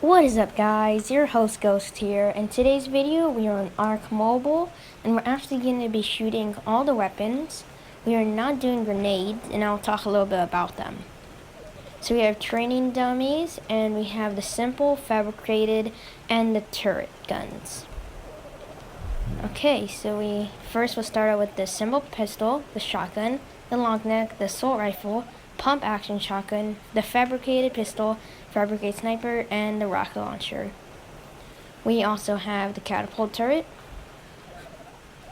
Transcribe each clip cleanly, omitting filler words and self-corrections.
What is up, guys? Your host Ghost here. In today's video we are on ARK Mobile and we're actually going to be shooting all the weapons. We are not doing grenades and I'll talk a little bit about them. So we have training dummies and we have the simple, fabricated, and the turret guns. Okay, so we first will start out with the simple pistol, the shotgun, the long neck, the assault rifle, pump action shotgun, the fabricated pistol, fabricated sniper, and the rocket launcher. We also have the catapult turret.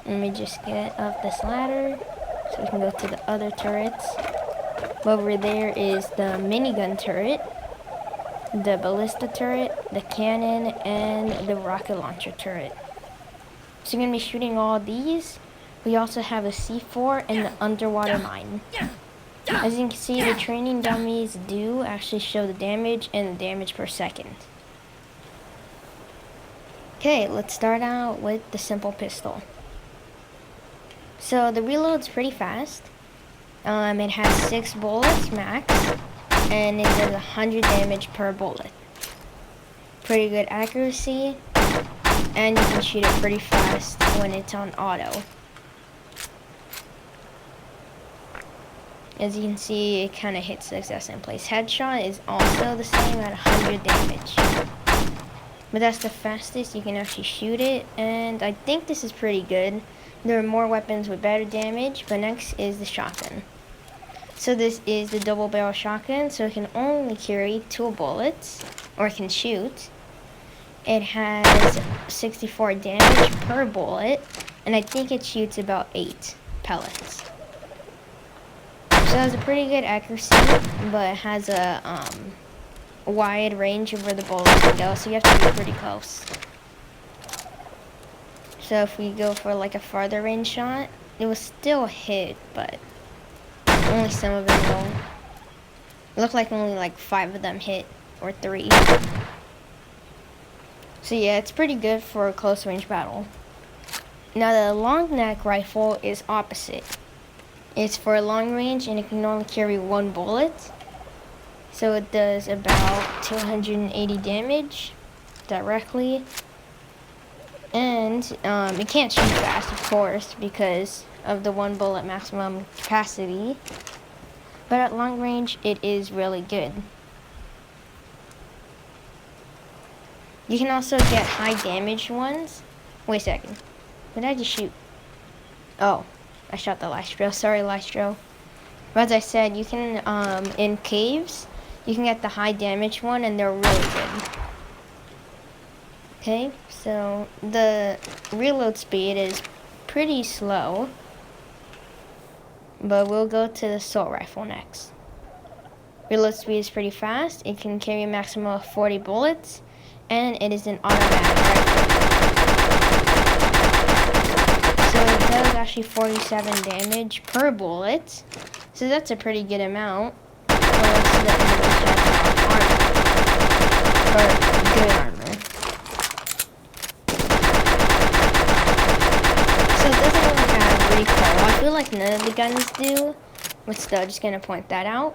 Let me just get up this ladder so we can go to the other turrets. Over there is the minigun turret, the ballista turret, the cannon, and the rocket launcher turret. So you're going to be shooting all these. We also have a C4 and the underwater mine. As you can see, the training dummies do actually show the damage and the damage per second. Okay, let's start out with the simple pistol. So the reload's pretty fast. It has 6 bullets max, and it does 100 damage per bullet. Pretty good accuracy, and you can shoot it pretty fast when it's on auto. As you can see, it kind of hits the exact same place. Headshot is also the same at 100 damage. But that's the fastest you can actually shoot it, and I think this is pretty good. There are more weapons with better damage, but next is the shotgun. So this is the double barrel shotgun, so it can only carry 2 bullets, or it can shoot. It has 64 damage per bullet, and I think it shoots about 8 pellets. So it has a pretty good accuracy, but it has a wide range of where the bullets can go, so you have to be pretty close. So if we go for like a farther range shot, it will still hit, but only some of them will. It looked like only like 5 of them hit, or 3. So yeah, it's pretty good for a close range battle. Now the long neck rifle is opposite. It's for long range and it can only carry 1 bullet. So it does about 280 damage directly. And it can't shoot fast, of course, because of the 1 bullet maximum capacity. But at long range, it is really good. You can also get high damage ones. Wait a second. What did I just shoot? Oh, I shot the Lystro. Sorry, Lystro. But as I said, you can, in caves, you can get the high damage one, and they're really good. Okay, so the reload speed is pretty slow. But we'll go to the assault rifle next. Reload speed is pretty fast. It can carry a maximum of 40 bullets, and it is an automatic rifle. So it does actually 47 damage per bullet, so that's a pretty good amount. Good armor. So it doesn't really have recoil. I feel like none of the guns do, but still, just gonna point that out.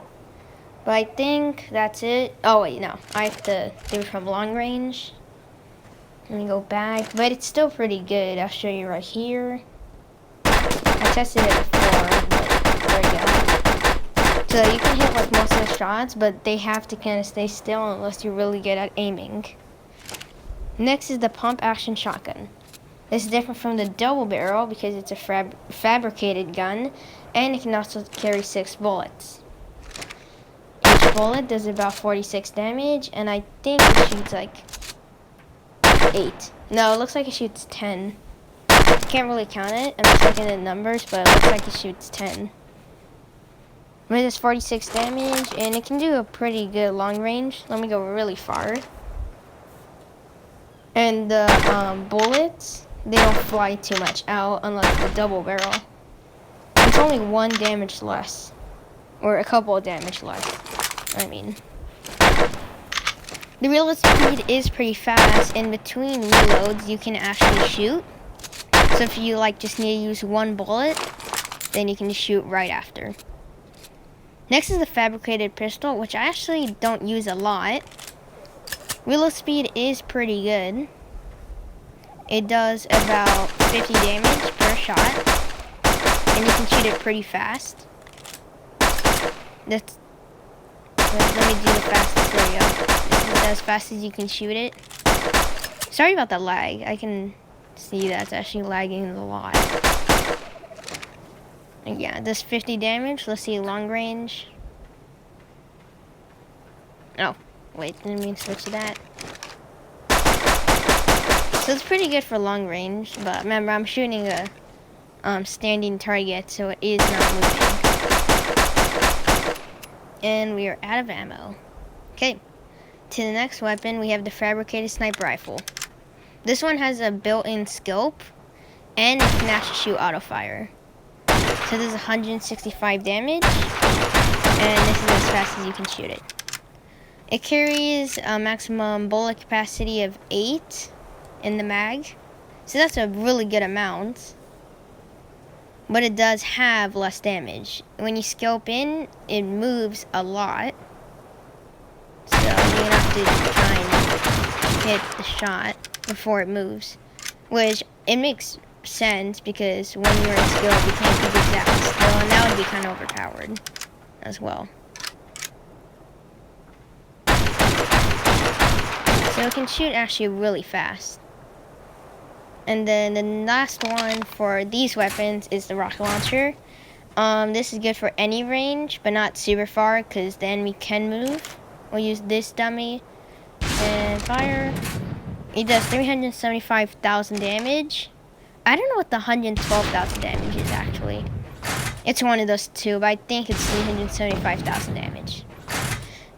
But I think that's it. Oh wait, no, I have to do it from long range. Let me go back, but it's still pretty good. I'll show you right here. I tested it before, but there we go. So you can hit like most of the shots, but they have to kind of stay still unless you're really good at aiming. Next is the pump action shotgun. This is different from the double barrel because it's a fabricated gun, and it can also carry 6 bullets. Each bullet does about 46 damage, and I think it shoots like 8. No, it looks like it shoots 10. Can't really count it. I'm just looking at the numbers, but it looks like it shoots 10. But it does 46 damage, and it can do a pretty good long range. Let me go really far. And the bullets, they don't fly too much out, unlike the double barrel. It's only 1 damage less, or a couple of damage less, I mean. The reload speed is pretty fast. In between reloads, you can actually shoot. So if you like just need to use 1 bullet, then you can just shoot right after. Next is the fabricated pistol, which I actually don't use a lot. Reload speed is pretty good. It does about 50 damage per shot, and you can shoot it pretty fast. Let me do the fastest. There you go. This is as fast as you can shoot it. Sorry about the lag. I can see that's actually lagging a lot. And yeah, this 50 damage. Let's see long range. Oh, wait, didn't mean to switch to that. So it's pretty good for long range, but remember I'm shooting a standing target, so it is not moving. And we are out of ammo. Okay, to the next weapon, we have the fabricated sniper rifle. This one has a built-in scope, and it can actually shoot auto fire. So this is 165 damage, and this is as fast as you can shoot it. It carries a maximum bullet capacity of 8 in the mag, so that's a really good amount. But it does have less damage. When you scope in, it moves a lot. So you're gonna have to try and hit the shot before it moves. Which, it makes sense because when you're in scope, you can't keep exactly still, and that would be kind of overpowered as well. So it can shoot actually really fast. And then the last one for these weapons is the rocket launcher. This is good for any range, but not super far because the enemy can move. We'll use this dummy and fire. It does 375,000 damage. I don't know what the 112,000 damage is actually. It's one of those two, but I think it's 375,000 damage.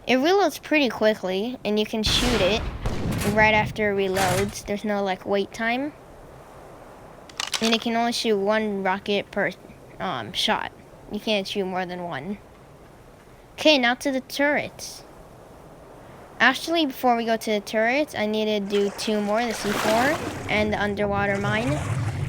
It reloads pretty quickly, and you can shoot it right after it reloads. There's no like wait time. And it can only shoot one rocket per shot. You can't shoot more than one. Okay, now to the turrets. Actually, before we go to the turrets, I need to do 2 more, the C4 and the underwater mine.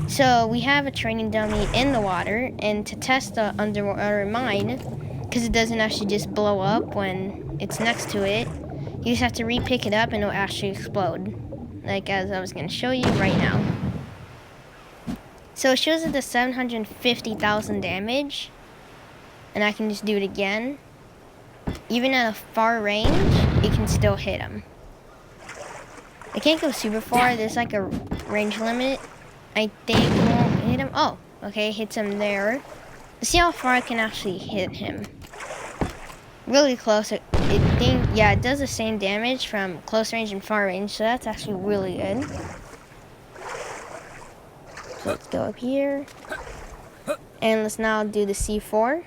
So we have a training dummy in the water, and to test the underwater mine, because it doesn't actually just blow up when it's next to it, you just have to re-pick it up and it'll actually explode. Like as I was going to show you right now. So it shows it the 750,000 damage, and I can just do it again. Even at a far range, it can still hit him. I can't go super far, there's like a range limit. I think it won't hit him. Oh, okay, it hits him there. Let's see how far I can actually hit him. Really close. It does the same damage from close range and far range, so that's actually really good. So let's go up here. And let's now do the C4.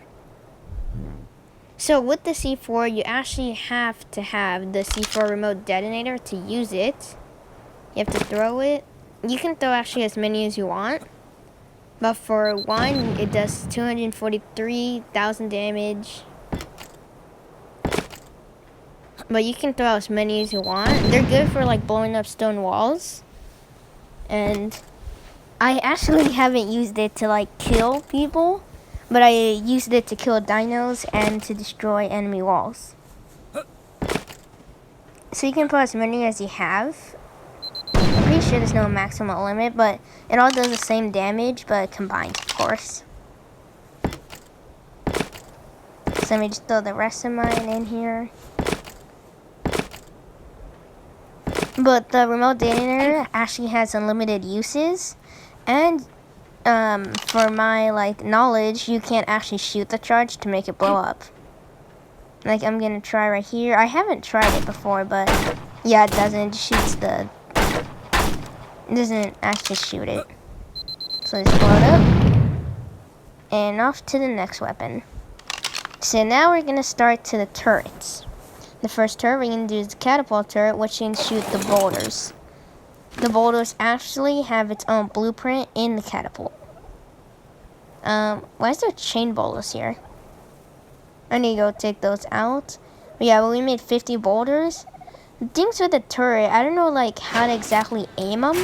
So with the C4, you actually have to have the C4 remote detonator to use it. You have to throw it. You can throw actually as many as you want. But for one, it does 243,000 damage. But you can throw as many as you want. They're good for like blowing up stone walls. And I actually haven't used it to like kill people, but I used it to kill dinos and to destroy enemy walls. So you can put as many as you have. I'm pretty sure there's no maximum limit, but it all does the same damage, but combined, of course. So let me just throw the rest of mine in here. But the remote detonator actually has unlimited uses, and for my like knowledge, you can't actually shoot the charge to make it blow up. Like I'm gonna try right here. I haven't tried it before, but yeah, it doesn't. It shoots the. It doesn't actually shoot it. So just blow it up, and off to the next weapon. So now we're gonna start to the turrets. The first turret we're going to do is the catapult turret, which can shoot the boulders. The boulders actually have its own blueprint in the catapult. Why is there chain boulders here? I need to go take those out. But yeah, we made 50 boulders. The things with the turret, I don't know like how to exactly aim them.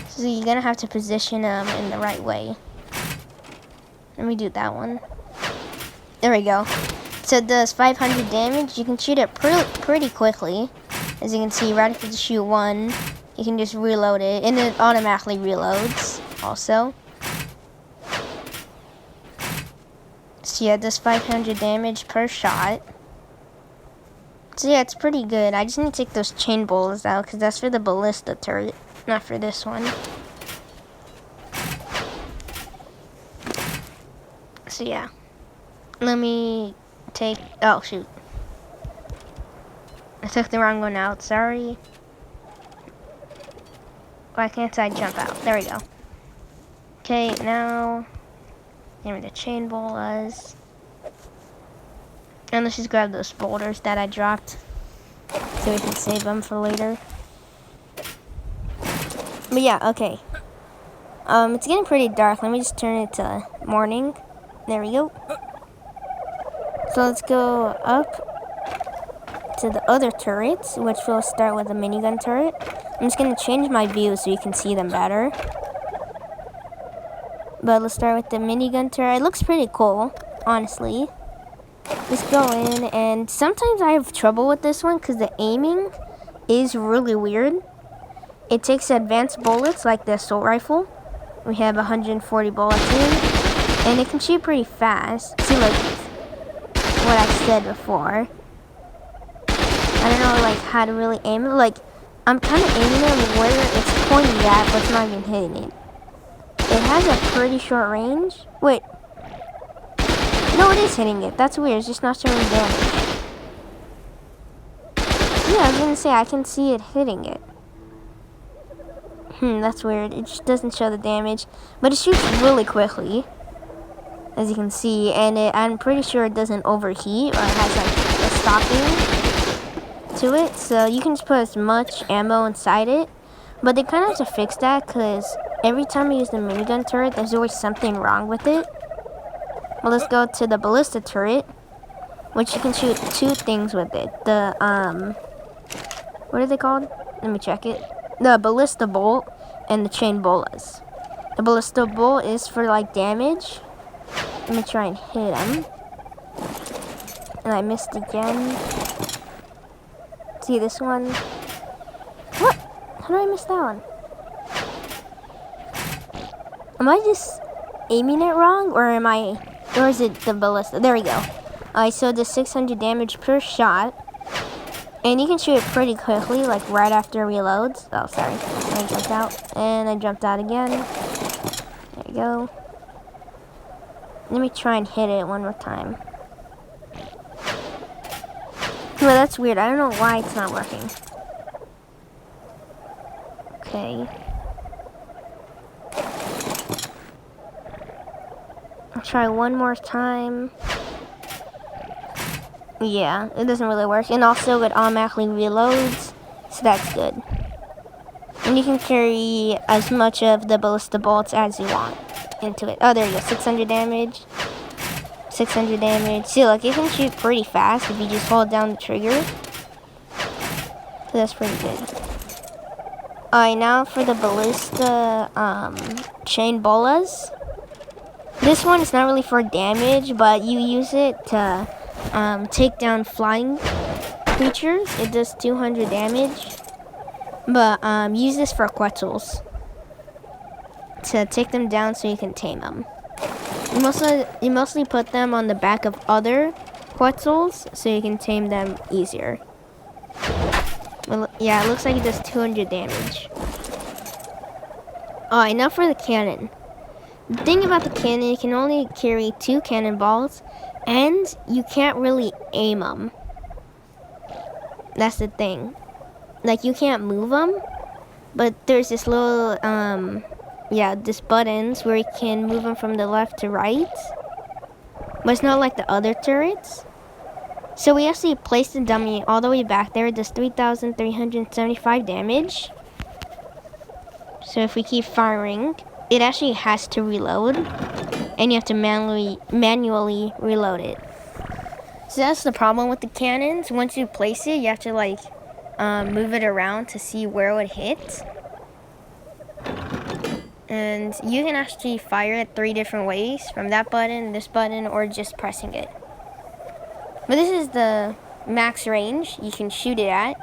So you're going to have to position them in the right way. Let me do that one. There we go. So it does 500 damage. You can shoot it pretty quickly. As you can see, right after you shoot one, you can just reload it, and it automatically reloads also. So yeah, it does 500 damage per shot. So yeah, it's pretty good. I just need to take those chain bullets out, because that's for the Ballista turret, not for this one. So yeah, let me take, oh shoot. I took the wrong one out, sorry. Why can't I jump out? There we go. Okay, now, give me the chain bullets. And let's just grab those boulders that I dropped, so we can save them for later. But yeah, okay. It's getting pretty dark. Let me just turn it to morning. There we go. So let's go up to the other turrets, which will start with the minigun turret. I'm just going to change my view so you can see them better. But let's start with the minigun turret. It looks pretty cool, honestly. Just go in, and sometimes I have trouble with this one because the aiming is really weird. It takes advanced bullets like the assault rifle. We have 140 bullets in, and it can shoot pretty fast. See, like what I said before. I don't know like how to really aim it. Like, I'm kind of aiming it where it's pointing at, but it's not even hitting it. It has a pretty short range. Wait. No, it is hitting it. That's weird. It's just not showing damage. Yeah, I was gonna say, I can see it hitting it. That's weird. It just doesn't show the damage. But it shoots really quickly, as you can see. And I'm pretty sure it doesn't overheat, or it has like a stopping to it. So you can just put as much ammo inside it. But they kind of have to fix that, because every time I use the minigun turret, there's always something wrong with it. Well, let's go to the Ballista turret, which you can shoot two things with it. The, what are they called? Let me check it. The Ballista bolt and the chain bullets. The Ballista bolt is for, like, damage. Let me try and hit him. And I missed again. See this one? What? How did I miss that one? Am I just aiming it wrong, or or is it the Ballista? There we go. So it does 600 damage per shot. And you can shoot it pretty quickly, like right after it reloads. Oh, sorry. I jumped out. And I jumped out again. There you go. Let me try and hit it one more time. Well, that's weird. I don't know why it's not working. Okay. I'll try one more time. Yeah, it doesn't really work. And also it automatically reloads, so that's good. And you can carry as much of the Ballista bolts as you want into it. Oh, there you go. 600 damage. 600 damage. See, look, it can shoot pretty fast if you just hold down the trigger. So that's pretty good. Alright, now for the Ballista chain bolas. This one is not really for damage, but you use it to take down flying creatures. It does 200 damage. But use this for quetzals to take them down so you can tame them. You mostly put them on the back of other quetzals so you can tame them easier. Well, yeah, it looks like it does 200 damage. Alright, now for the cannon. The thing about the cannon, you can only carry 2 cannonballs, and you can't really aim them. That's the thing. Like, you can't move them, but there's this little, this buttons where you can move them from the left to right. But it's not like the other turrets. So we actually placed the dummy all the way back there. It does 3,375 damage. So if we keep firing, it actually has to reload, and you have to manually reload it. So that's the problem with the cannons. Once you place it, you have to like move it around to see where it would hit. And you can actually fire it 3 different ways, from that button, this button, or just pressing it. But this is the max range you can shoot it at.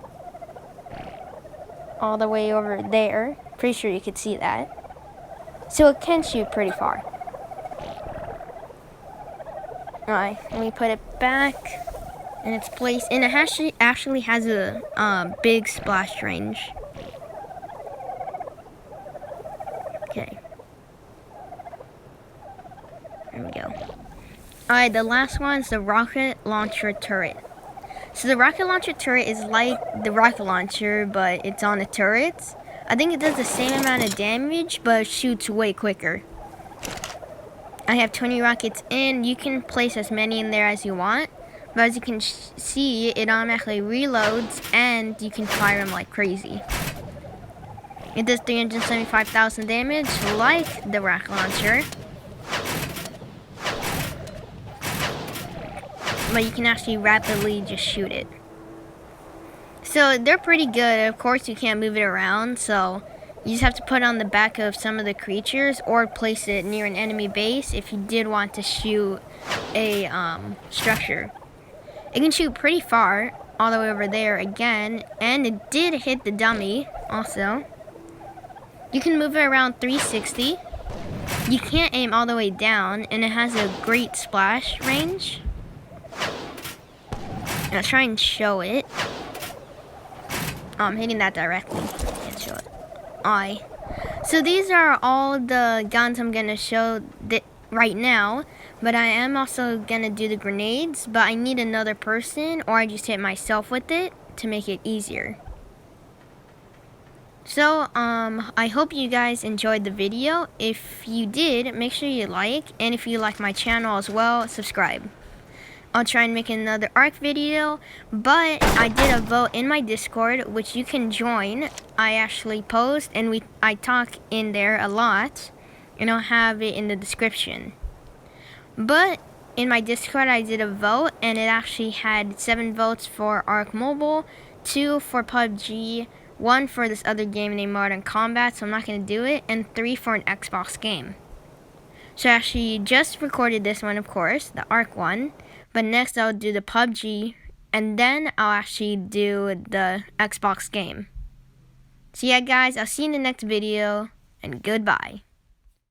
all the way over there. Pretty sure you could see that. So it can shoot pretty far. Alright, let me put it back in its place. And it actually has a big splash range. Okay. There we go. Alright, the last one is the rocket launcher turret. So the rocket launcher turret is like the rocket launcher, but it's on a turret. I think it does the same amount of damage, but it shoots way quicker. I have 20 rockets in. You can place as many in there as you want. But as you can see, it automatically reloads, and you can fire them like crazy. It does 375,000 damage, like the rocket launcher. But you can actually rapidly just shoot it. So they're pretty good. Of course, you can't move it around, so you just have to put it on the back of some of the creatures or place it near an enemy base if you did want to shoot a structure. It can shoot pretty far, all the way over there again, and it did hit the dummy also. You can move it around 360. You can't aim all the way down, and it has a great splash range. I'll try and show it. I'm hitting that directly. Can't show it. So these are all the guns I'm gonna show right now, but I am also gonna do the grenades, but I need another person, or I just hit myself with it to make it easier. So I hope you guys enjoyed the video. If you did, make sure you like, and if you like my channel as well, subscribe. I'll try and make another ARK video, but I did a vote in my Discord, which you can join. I actually post, and I talk in there a lot, and I'll have it in the description. But in my Discord, I did a vote, and it actually had 7 votes for ARK Mobile, 2 for PUBG, 1 for this other game named Modern Combat, so I'm not going to do it, and 3 for an Xbox game. So I actually just recorded this one, of course, the ARK one. But next I'll do the PUBG, and then I'll actually do the Xbox game. So yeah guys, I'll see you in the next video, and goodbye.